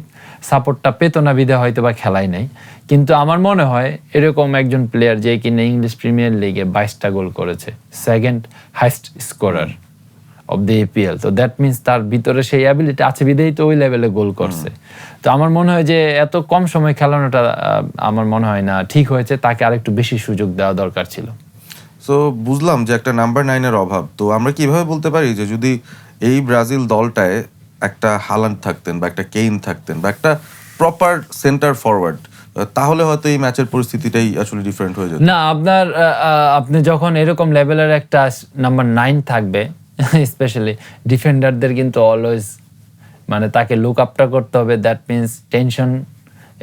সাপোর্টটা পেত না বিধে হয়তোবা খেলাই নাই। কিন্তু আমার মনে হয় এরকম একজন প্লেয়ার যে কিনা ইংলিশ প্রিমিয়ার লিগে 22টা গোল করেছে, second highest scorer of the EPL, তো দ্যাট মিনস তার ভিতরে সেই অ্যাবিলিটি আছে বিধেই তো ওই লেভেলে গোল করছে। তো আমার মনে হয় যে এত কম সময় খেলানোটা আমার মনে হয় না ঠিক হয়েছে, তাকে আরেকটু বেশি সুযোগ দেওয়া দরকার ছিল। সো বুঝলাম যে একটা নাম্বার 9-এর অভাব। তো আমরা কিভাবে বলতে পারি যে যদি এই ব্রাজিল দলটায় একটা হালান্ড থাকতেন বা একটা কেইন থাকতেন বা একটা প্রপার সেন্টার ফরওয়ার্ড, তাহলে হয়তো এই ম্যাচের পরিস্থিতিটাই আসলে ডিফারেন্ট হয়ে যেত? না, আপনি যখন এরকম লেভেলের একটা নাম্বার 9 থাকবে, স্পেশালি ডিফেন্ডারদের কিন্তু অলওয়েজ মানে তাকে লুক আপটা করতে হবে। দ্যাট মিনস টেনশন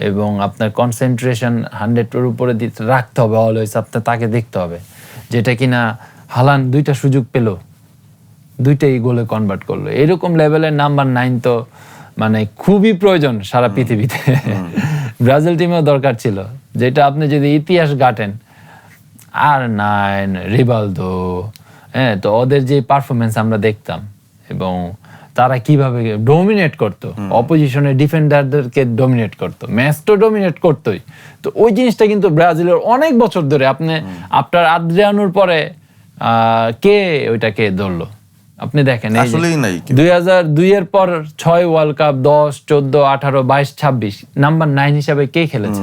এবং আপনার কনসেন্ট্রেশন 100-এর উপরে রাখতে হবে অলওয়েজ। আপনার তাকে দেখতে হবে, যেটা কিনা হালান্ড 2টা সুযোগ পেল, 2টাই গোলে কনভার্ট করলো। এরকম লেভেলের নাম্বার 9 তো মানে খুবই প্রয়োজন সারা পৃথিবীতে। ব্রাজিল টিমেও দরকার ছিল, যেটা আপনি যদি ইতিহাস ঘাটেন, R9, রিভালদো, হ্যাঁ, তো ওদের যে পারফরমেন্স আমরা দেখতাম এবং তারা কিভাবে ডমিনেট করতো, অপোজিশনের ডিফেন্ডারদেরকে ডমিনেট করতো, ম্যাচ তো ডমিনেট করতোই। তো ওই জিনিসটা কিন্তু ব্রাজিলের অনেক বছর ধরে আপনি আপনার আদ্রিয়ানোর পরে কে ওইটাকে ধরলো আপনি দেখেন, আসলেই নাই। 2002 এর পর 6 ওয়ার্ল্ড কাপ, 10, 14, 18, 22, 26 নাম্বার 9 হিসাবে কে খেলেছে?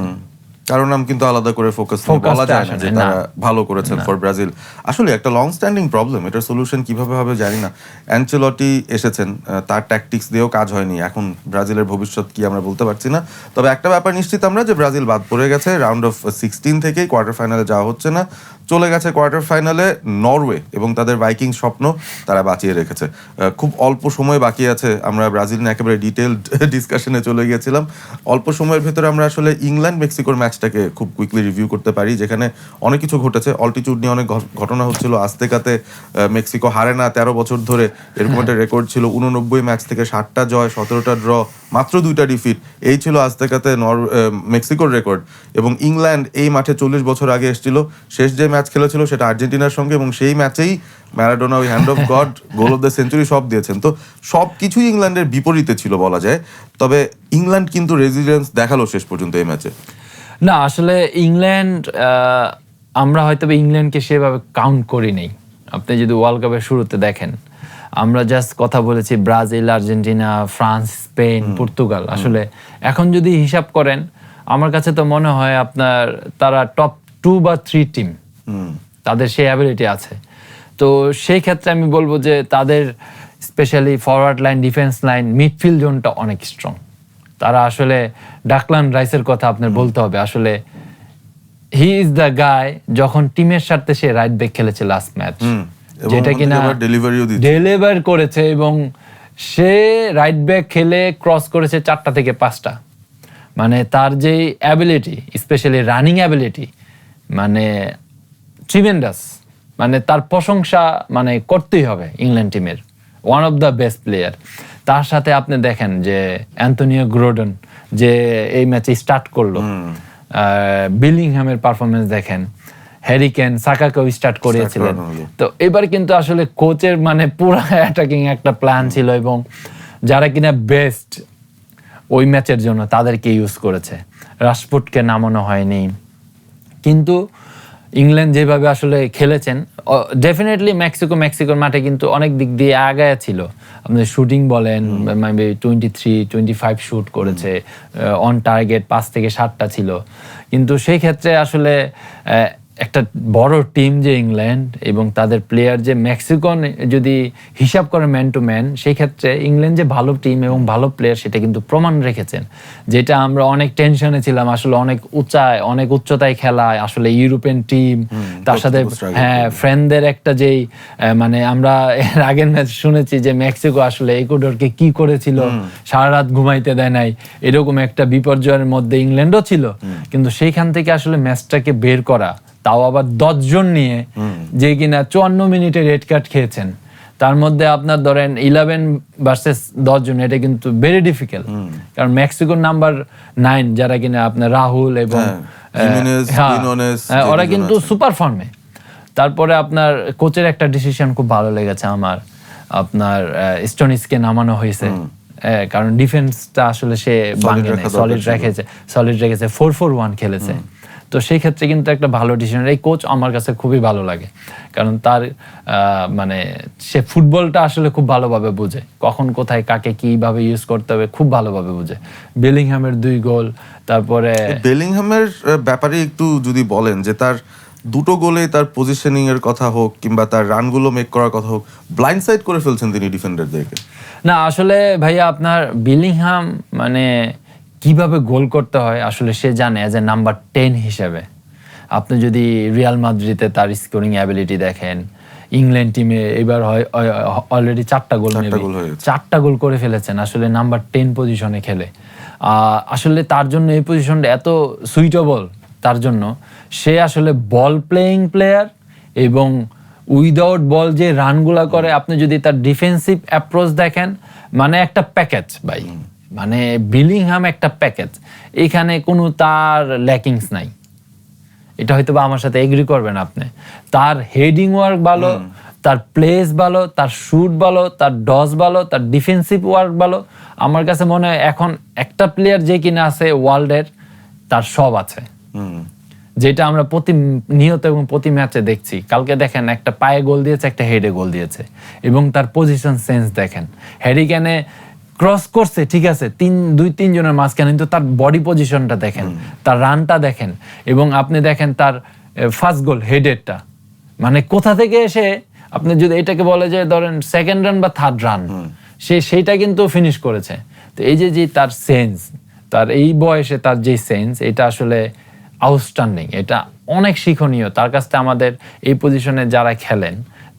কারণ নাম কিন্তু আলাদা করে ফোকাস বলা যায় না যে তারা ভালো করেছেন ফর ব্রাজিল। আসলে একটা লং স্ট্যান্ডিং প্রবলেম, এটার সলিউশন কিভাবে হবে জানি না। অ্যানচেলটি এসেছেন, তার ট্যাকটিক্স দিয়েও কাজ হয়নি। এখন ব্রাজিলের ভবিষ্যৎ কি আমরা বলতে পারছি না। তবে একটা ব্যাপার নিশ্চিত আমরা, যে ব্রাজিল বাদ পড়ে গেছে রাউন্ড অফ 16 থেকেই, কোয়ার্টার ফাইনালে যাওয়া হচ্ছে না। চলে গেছে কোয়ার্টার ফাইনালে নরওয়ে, এবং তাদের ভাইকিং স্বপ্ন তারা বাঁচিয়ে রেখেছে। খুব অল্প সময় বাকি আছে, আমরা ব্রাজিল নিয়ে একেবারে ডিটেলড ডিসকাশনে চলে গিয়েছিলাম। অল্প সময়ের ভেতরে আমরা আসলে ইংল্যান্ড মেক্সিকোর ম্যাচটাকে খুব কুইকলি রিভিউ করতে পারি, যেখানে অনেক কিছু ঘটেছে। অল্টিটিউড নিয়ে অনেক ঘটনা হচ্ছিল। আজতেকাতে মেক্সিকো হারে না 13 বছর ধরে, এরকম একটা রেকর্ড ছিল। 89 ম্যাচ থেকে 60টা জয়, 17টা ড্র, মাত্র 2টা ডিফিট, এই ছিল আজতেকাতে মেক্সিকোর রেকর্ড। এবং ইংল্যান্ড এই মাঠে 40 বছর আগে এসেছিল, শেষ যে ম্যাচ খেলেছিল সেটা আর্জেন্টিনার সঙ্গে, এবং সেই ম্যাচেই ম্যারাডোনা ওই hand of god, goal of the century সব দিয়েছেন। তো সব কিছুই ইংল্যান্ডের বিপরীতে ছিল বলা যায়। তবে ইংল্যান্ড কিন্তু রেজিলিয়েন্স দেখালো শেষ পর্যন্ত এই ম্যাচে। না আসলে ইংল্যান্ড, আমরা হয়তো ইংল্যান্ডকে সেভাবে কাউন্ট করি নেই। আপনি যদি ওয়ার্ল্ড কাপের শুরুতে দেখেন, আমরা জাস্ট কথা বলেছি Brazil, Argentina, France, Spain, Portugal. আসলে এখন যদি হিসাব করেন, আমার কাছে তো মনে হয় আপনার তারা টপ 2 বা 3 টিম, তাদের সেই অ্যাবিলিটি আছে। তো সেই ক্ষেত্রে আমি বলবো যে তাদের specially forward line, defence line, midfield জোনটা অনেক স্ট্রং। তারা আসলে ডাকলান রাইসের কথা আপনার বলতে হবে। আসলে হি ইজ দ্য গায়, যখন টিমের সাথে সে রাইট ব্যাক খেলেছে লাস্ট ম্যাচ, যেটা কিনা ডেলিভার করেছে, এবং সে রাইট ব্যাক খেলে ক্রস করেছে 4টা থেকে 5টা। মানে তার যে অ্যাবিলিটি, স্পেশালি রানিং অ্যাবিলিটি, মানে ট্রিমেন্ডাস। মানে তার প্রশংসা মানে করতেই হবে ইংল্যান্ড টিমের, one of the best player. তার সাথে আপনি দেখেন যে অ্যান্টনিও গ্রোডন যে এই ম্যাচে স্টার্ট করলো, বিলিংহামের পারফরমেন্স দেখেন, হ্যারি কেন, সাকাকেও স্টার্ট করিয়েছিলেন। তো এবার কিন্তু আসলে কোচের মানে পুরো অ্যাটাকিং একটা প্ল্যান ছিল, এবং যারা কিনা বেস্ট ওই ম্যাচের জন্য তাদেরকে ইউজ করেছে। রাশফোর্ডকে নামানো হয়নি, কিন্তু ইংল্যান্ড যেভাবে আসলে খেলেছেন, ডেফিনেটলি মেক্সিকোর মাঠে কিন্তু অনেক দিক দিয়ে আগায়া ছিল। আপনি শুটিং বলেন, 23-25 শুট করেছে, অন টার্গেট 5 থেকে 7টা ছিল। কিন্তু সেই ক্ষেত্রে আসলে একটা বড় টিম যে ইংল্যান্ড, এবং তাদের প্লেয়ার যে মেক্সিকো, যদি হিসাব করে ম্যান টু ম্যান, সেই ক্ষেত্রে ইংল্যান্ড যে ভালো টিম এবং ভালো প্লেয়ার সেটা কিন্তু প্রমাণ রেখেছেন। যেটা আমরা অনেক টেনশনে ছিলাম, আসলে অনেক উচ্চতায় খেলায়, আসলে ইউরোপিয়ান টিম, তার সাথে হ্যাঁ ফ্রেন্ডদের একটা যেই মানে আমরা এর আগের ম্যাচ শুনেছি যে মেক্সিকো আসলে ইকুয়েডরকে কি করেছিল, সারা রাত ঘুমাইতে দেয় নাই, এরকম একটা বিপর্যয়ের মধ্যে ইংল্যান্ডও ছিল। কিন্তু সেইখান থেকে আসলে ম্যাচটাকে বের করা, তাও আবার 10 জন নিয়ে, যে কিনা 54 মিনিটে রেড কার্ড খেয়েছেন, তার মধ্যে আপনার ধরেন 11 ভার্সেস 10 জন, এটা কিন্তু ভেরি ডিফিকাল্ট। কারণ মেক্সিকোর নাম্বার 9 যারা কিনা আপনার রাহুল এবং ওরা কিন্তু সুপার ফর্মে। তারপরে আপনার কোচের একটা ডিসিশন খুব ভালো লেগেছে আমার, আপনার স্টোনিসকে নামানো হয়েছে, কারণ ডিফেন্সটা আসলে সে সলিড রেখেছে, 4-4-1 খেলেছে। তো সেই ক্ষেত্রে কিন্তু একটা ভালো ডিসিশন। এই কোচ আমার কাছে খুবই ভালো লাগে, কারণ তার মানে সে ফুটবলটা আসলে খুব ভালোভাবে বুঝে, কখন কোথায় কাকে কিভাবে ইউজ করতে হবে খুব ভালোভাবে বুঝে। বেলিংহামের 2 গোল, তারপরে বেলিংহামের ব্যাপারে একটু যদি বলেন যে তার 2টো গোলে তার পজিশনিং এর কথা হোক, কিংবা তার রানগুলো মেক করার কথা হোক, ব্লাইন্ড সাইড করে ফেলছেন তিনি ডিফেন্ডারদেরকে। না আসলে ভাইয়া, আপনার বেলিংহাম মানে কিভাবে গোল করতে হয় আসলে সে জানে, অ্যাজ এ নাম্বার 10 হিসেবে। আপনি যদি রিয়াল মাদ্রিদে তার স্কোরিং অ্যাবিলিটি দেখেন, ইংল্যান্ড টিমে এবার হয় অলরেডি 4টা গোল করে ফেলেছেন আসলে নাম্বার 10 পজিশনে খেলে। আসলে তার জন্য এই পজিশনটা এত সুইটেবল তার জন্য। সে আসলে বল প্লেয়িং প্লেয়ার, এবং উইদাউট বল যে রানগুলা করে, আপনি যদি তার ডিফেন্সিভ অ্যাপ্রোচ দেখেন, মানে একটা প্যাকেজ ভাই, মানে বিলিংহাম একটা প্যাকেজ, এখানে কোনো তার ল্যাকিংস নাই। এটা হয়তো বা আমার সাথে এগ্রি করবেন আপনি। তার হেডিং ওয়ার্ক ভালো, তার প্লেস ভালো, তার শুট ভালো, তার ডস ভালো, তার ডিফেন্সিভ ওয়ার্ক ভালো। আমার কাছে মনে হয় এখন একটা প্লেয়ার যে কিনা আছে ওয়ার্ল্ডের, তার সব আছে, যেটা আমরা প্রতিনিয়ত এবং প্রতি ম্যাচে দেখছি। কালকে দেখেন একটা পায়ে গোল দিয়েছে, একটা হেডে গোল দিয়েছে, এবং তার পজিশন সেন্স দেখেন। হ্যারি কেনে ক্রস করছে, ঠিক আছে, 2-3 জনের মাঝখানে, কিন্তু তার বডি পজিশনটা দেখেন, তার রানটা দেখেন, এবং আপনি দেখেন তার ফার্স্ট গোল হেডেরটা, মানে কোথা থেকে এসে আপনি যদি এটাকে বলে যে ধরেন সেকেন্ড রান বা থার্ড রান, সেইটা কিন্তু ফিনিশ করেছে। তো এই যে তার সেন্স, তার এই বয়সে তার যে সেন্স, এটা আসলে আউটস্ট্যান্ডিং। এটা অনেক শিক্ষণীয়। তার কাছ থেকে আমাদের এই পজিশনে যারা খেলেন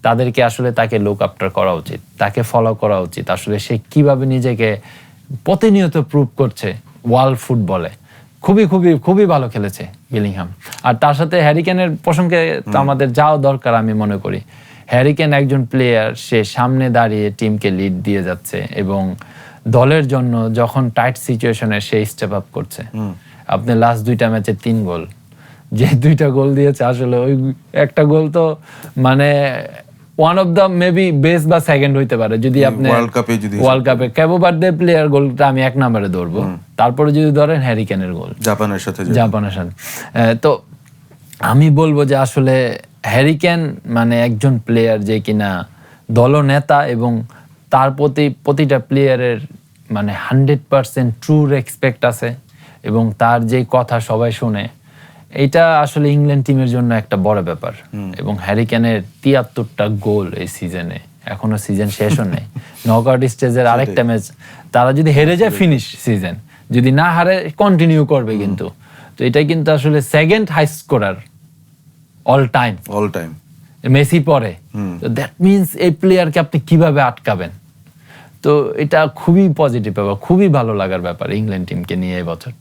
তাদেরকে আসলে তাকে লুক আপটার করা উচিত, তাকে ফলো করা উচিত। আসলে সে কিভাবে নিজেকে প্রতিনিয়ত প্রুভ করছে ওয়ার্ল্ড ফুটবলে। খুবই খুবই খুবই ভালো খেলেছে বেলিংহাম। আর তার সাথে হ্যারি কেনের প্রসঙ্গে তো আমাদের যাওয়া দরকার আমি মনে করি। হ্যারি কেন একজন প্লেয়ার, সে সামনে দাঁড়িয়ে টিমকে লিড দিয়ে যাচ্ছে এবং দলের জন্য যখন টাইট সিচুয়েশনে সে স্টেপ আপ করছে। আপনি লাস্ট 2টা ম্যাচে 3 গোল, যে 2টা গোল দিয়েছে আসলে ওই একটা গোল তো মানে one of the maybe best বা সেকেন্ড হইতে পারে যদি আপনি ওয়ার্ল্ড কাপে ক্যাবো বার্থডে প্লেয়ার গোলটা আমি 1 নম্বরে ধরবো। তারপরে যদি ধরেন হ্যারি কেনের গোল জাপানের সাথে। তো আমি বলবো যে আসলে হ্যারি কেন মানে একজন প্লেয়ার যে কিনা দলনেতা এবং তার প্রতিটা প্লেয়ারের মানে 100% ট্রু রেসপেক্ট আছে এবং তার যে কথা সবাই শুনে, এটা আসলে ইংল্যান্ড টিমের জন্য একটা বড় ব্যাপার। এবং হ্যারি কেনের 73টা গোল এই সিজনে, এখনো সিজন শেষও নেই। নকআউট স্টেজের আরেকটা ম্যাচ তারা যদি হেরে যায় ফিনিশ সিজন, যদি না হারে কন্টিনিউ করবে কিন্তু। তো এটা কিন্তু আসলে second high scorer all time Messi পরে। তো দ্যাট মিনস এই প্লেয়ারকে আপনি কিভাবে আটকাবেন? তো এটা খুবই পজিটিভ ব্যাপার, খুবই ভালো লাগার ব্যাপার ইংল্যান্ড টিমকে নিয়ে এবছর।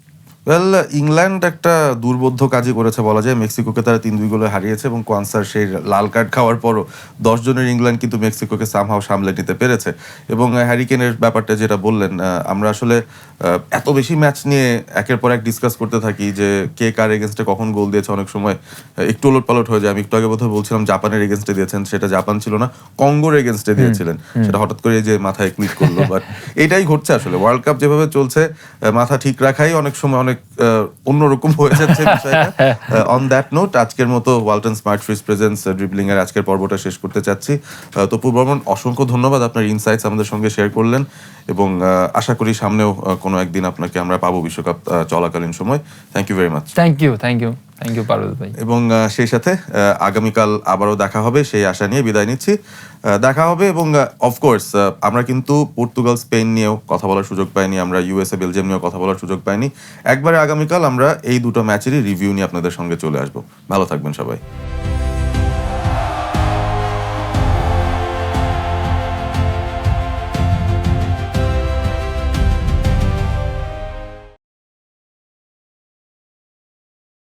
ওয়েল, ইংল্যান্ড একটা দুর্বোধ্য কাজই করেছে বলা যায়। মেক্সিকোকে তারা 3-2 গোলে হারিয়েছে এবং কোয়ান্সার সেই লাল কার্ড খাওয়ার পরও 10 জনের ইংল্যান্ড কিন্তু মেক্সিকোকে সামহাও সামলে নিতে পেরেছে। এবং হ্যারি কেনের ব্যাপারটা যেটা বললেন, আমরা আসলে এত বেশি ম্যাচ নিয়ে একের পর এক ডিসকাস করতে থাকি যে কে কার এগেনস্টে কখন গোল দিয়েছে, অনেক সময় একটু ওলটপালট হয়ে যায়। আমি একটু আগে বোধহয় বলছিলাম জাপানের এগেনস্টে দিয়েছেন, সেটা জাপান ছিল না, কঙ্গোর এগেনস্টে দিয়েছিলেন। সেটা হঠাৎ করে যে মাথায় ক্লিক করলো। বাট এটাই ঘটছে আসলে, ওয়ার্ল্ড কাপ যেভাবে চলছে মাথা ঠিক রাখাই অনেক সময় অনেক অন্যরকম হয়ে যাচ্ছে বিষয়টা। অন দ্যাট নোট, আজকের মতো Walton smart fridge presence dribbling এর আজকের পর্বটা শেষ করতে চাচ্ছি। তপু বর্মন, অসংখ্য ধন্যবাদ, আপনার ইনসাইটস আমাদের সঙ্গে শেয়ার করলেন এবং আশা করি সামনেও কোনো একদিন আপনাকে আমরা পাবো বিশ্বকাপ চলাকালীন সময়। Thank you very much. Thank you Parvez ভাই। এবং সেই সাথে আগামীকাল আবারও দেখা হবে সেই আশা নিয়ে বিদায় নিচ্ছি। দেখা হবে এবং অফকোর্স আমরা কিন্তু পর্তুগাল স্পেন নিয়েও কথা বলার সুযোগ পাইনি, আমরা ইউএসএ বেলজিয়াম নিয়েও কথা বলার সুযোগ পাইনি। একবারে আগামীকাল আমরা এই দুটো ম্যাচেরই রিভিউ নিয়ে আপনাদের সঙ্গে চলে আসবো। ভালো থাকবেন সবাই।